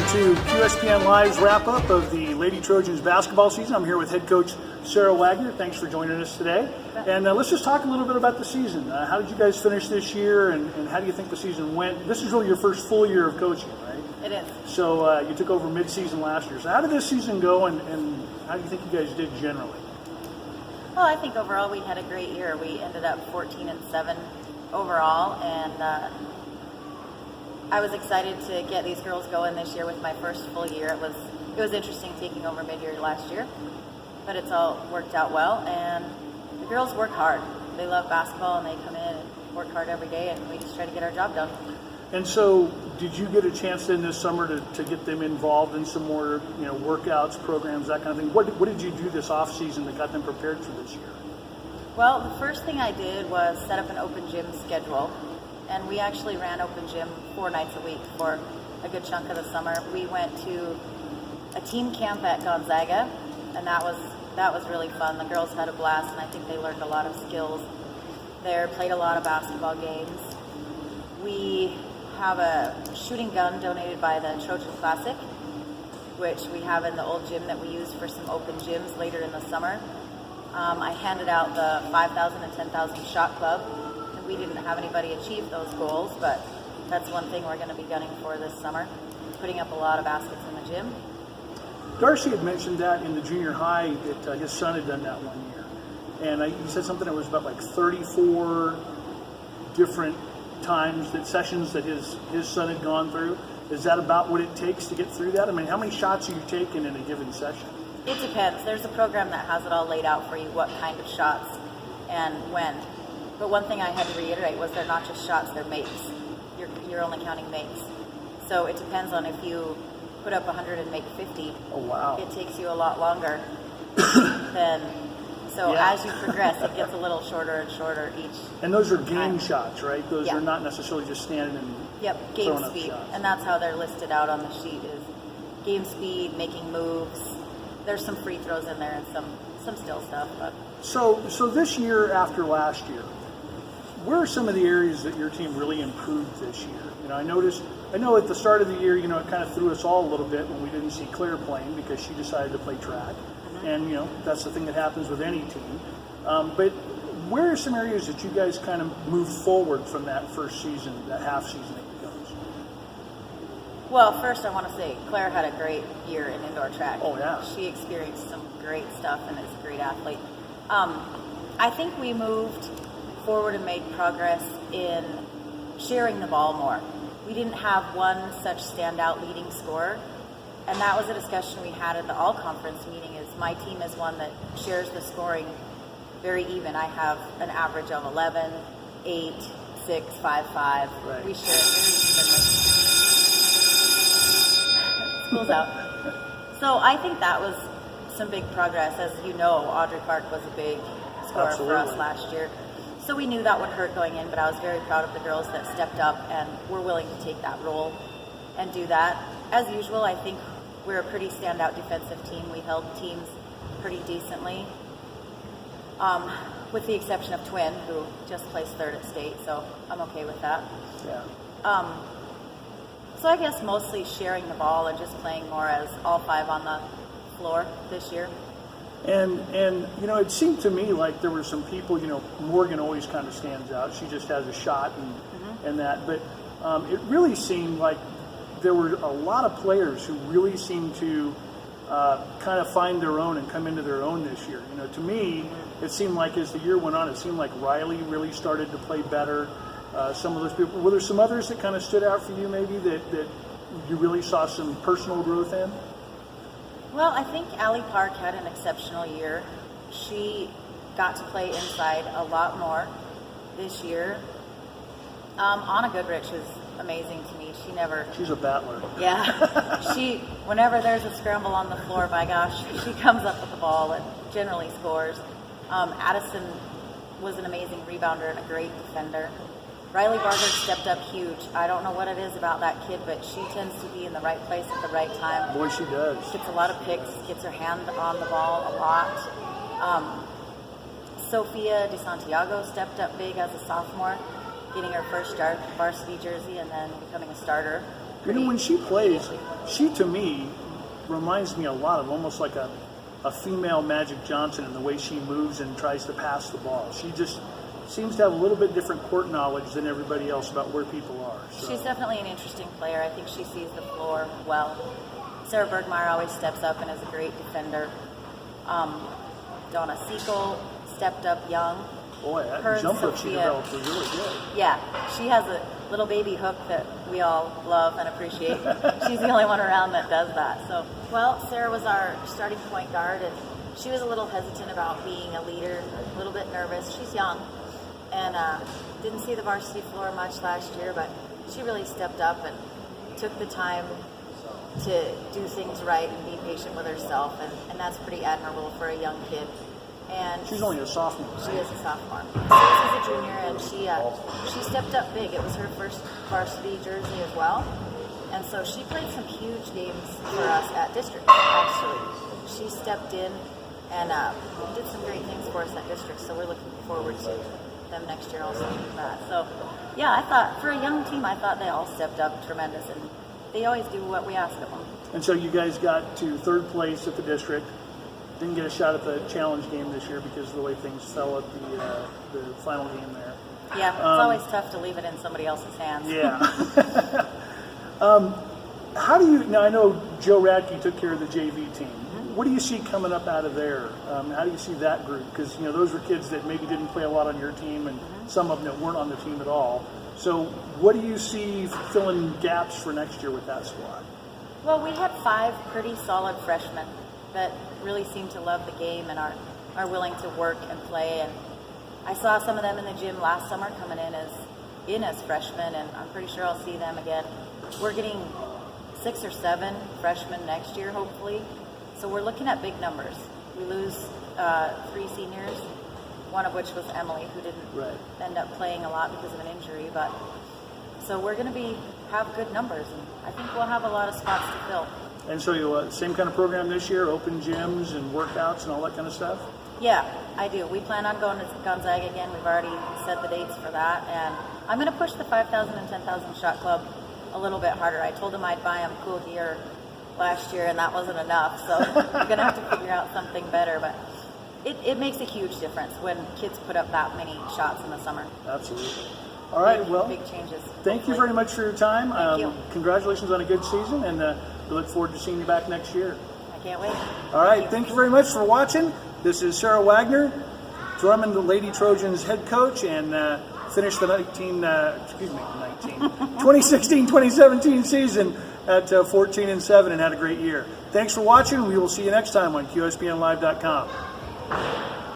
to QSPN Live's wrap-up of the Lady Trojans basketball season. I'm here with head coach Sara Wagner. Thanks for joining us today. And let's just talk a little bit about the season. How did you guys finish this year, and how do you think the season went? This is really your first full year of coaching, right? It is. So you took over mid-season last year. So how did this season go, and how do you think you guys did generally? Well, I think overall we had a great year. We ended up 14-7 overall, and I was excited to get these girls going this year with my first full year. It was interesting taking over mid-year last year, but it's all worked out well, and the girls work hard. They love basketball, and they come in and work hard every day, and we just try to get our job done. And so, did you get a chance then this summer to get them involved in some more, workouts, programs, that kind of thing? What did you do this off season that got them prepared for this year? Well, the first thing I did was set up an open gym schedule, and we actually ran open gym 4 nights a week for a good chunk of the summer. We went to a team camp at Gonzaga, and that was really fun. The girls had a blast, and I think they learned a lot of skills there, played a lot of basketball games. We have a shooting gun donated by the Trojan Classic, which we have in the old gym that we use for some open gyms later in the summer. I handed out the 5,000 and 10,000 shot club, and we didn't have anybody achieve those goals, but that's one thing we're going to be gunning for this summer, putting up a lot of baskets in the gym. Darcy had mentioned that in the junior high that his son had done that one year. And he said something that was about like 34 different sessions that his son had gone through. Is that about what it takes to get through that? I mean, how many shots are you taking in a given session? It depends. There's a program that has it all laid out for you, what kind of shots and when. But one thing I had to reiterate was they're not just shots, they're makes. You're only counting makes. So it depends on if you put up 100 and make 50. Oh, wow. It takes you a lot longer than... So as you progress, it gets a little shorter and shorter each. And those are game shots, right? Those are Yeah. not necessarily just standing and game throwing up speed. shots. And that's how they're listed out on the sheet is game speed, making moves. There's some free throws in there and some still stuff. But. So this year after last year, where are some of the areas that your team really improved this year? I know at the start of the year, it kind of threw us all a little bit when we didn't see Claire playing because she decided to play track. And, that's the thing that happens with any team. But where are some areas that you guys kind of moved forward from that first season, that half season that you guys? Well, first I want to say Claire had a great year in indoor track. Oh, yeah. She experienced some great stuff and is a great athlete. I think we moved forward and made progress in sharing the ball more. We didn't have one such standout leading scorer. And that was a discussion we had at the all-conference meeting is my team is one that shares the scoring very even. I have an average of 11, 8, 6, 5, 5. Right. We share it very evenly. School's out. So I think that was some big progress. As you know, Audrey Park was a big scorer Absolutely. for us last year. So we knew that would hurt going in, but I was very proud of the girls that stepped up and were willing to take that role and do that. As usual, I think we're a pretty standout defensive team. We held teams pretty decently, with the exception of Twin, who just placed third at state, so I'm okay with that. Yeah. So I guess mostly sharing the ball and just playing more as all 5 on the floor this year. And it seemed to me like there were some people, Morgan always kind of stands out. She just has a shot and that. But it really seemed like there were a lot of players who really seemed to kind of find their own and come into their own this year. To me, it seemed like as the year went on, it seemed like Riley really started to play better. Some of those people, were there some others that kind of stood out for you maybe that you really saw some personal growth in? Well, I think Allie Park had an exceptional year. She got to play inside a lot more this year. Anna Goodrich is amazing to me. She's a battler. Yeah. Whenever there's a scramble on the floor, by gosh, she comes up with the ball and generally scores. Addison was an amazing rebounder and a great defender. Riley Barger stepped up huge. I don't know what it is about that kid, but she tends to be in the right place at the right time. Boy, she does. Gets a lot of picks, gets her hand on the ball a lot. Sophia DeSantiago stepped up big as a sophomore, getting her first varsity jersey and then becoming a starter. pretty. when she plays, she to me reminds me a lot of almost like a female Magic Johnson in the way she moves and tries to pass the ball. She just seems to have a little bit different court knowledge than everybody else about where people are. So. She's definitely an interesting player. I think she sees the floor well. Sarah Bergmeyer always steps up and is a great defender. Donna Siegel stepped up young. Boy, that Her and jumper she Sophia- developed was really good. Yeah, she has a little baby hook that we all love and appreciate. She's the only one around that does that. So, well, Sarah was our starting point guard, and she was a little hesitant about being a leader, a little bit nervous. She's young, and didn't see the varsity floor much last year, but she really stepped up and took the time to do things right and be patient with herself, and that's pretty admirable for a young kid. And She's only a sophomore. she is a sophomore. Stacey's a junior, and she stepped up big. It was her first varsity jersey as well, and so she played some huge games for us at district. Actually, she stepped in and did some great things for us at district. So we're looking forward to them next year also doing that. So yeah, I thought for a young team, I thought they all stepped up tremendous, and they always do what we ask of them. And so you guys got to third place at the district. Didn't get a shot at the challenge game this year because of the way things fell at the final game there. Yeah, it's always tough to leave it in somebody else's hands. Yeah. How do you, now I know Joe Radke took care of the JV team. What do you see coming up out of there? How do you see that group? Because, those were kids that maybe didn't play a lot on your team and some of them that weren't on the team at all. So what do you see filling gaps for next year with that squad? Well, we had 5 pretty solid freshmen that really seem to love the game and are willing to work and play. And I saw some of them in the gym last summer coming in as freshmen, and I'm pretty sure I'll see them again. We're getting 6 or 7 freshmen next year, hopefully. So we're looking at big numbers. We lose 3 seniors, one of which was Emily, who didn't end up playing a lot because of an injury. But so we're going to have good numbers, and I think we'll have a lot of spots to fill. And so you same kind of program this year, open gyms and workouts and all that kind of stuff? Yeah, I do. We plan on going to Gonzaga again. We've already set the dates for that. And I'm going to push the 5,000 and 10,000 shot club a little bit harder. I told them I'd buy them cool gear last year, and that wasn't enough. So we're going to have to figure out something better. But it makes a huge difference when kids put up that many shots in the summer. Absolutely. All right, Big changes. Thank you very much for your time. Thank you. Congratulations on a good season, and we look forward to seeing you back next year. I can't wait. All right, thank you very much for watching. This is Sara Wagner, Drummond, the Lady Trojans head coach, and finished the 2016-2017 season at 14-7 and had a great year. Thanks for watching. We will see you next time on QSPNlive.com.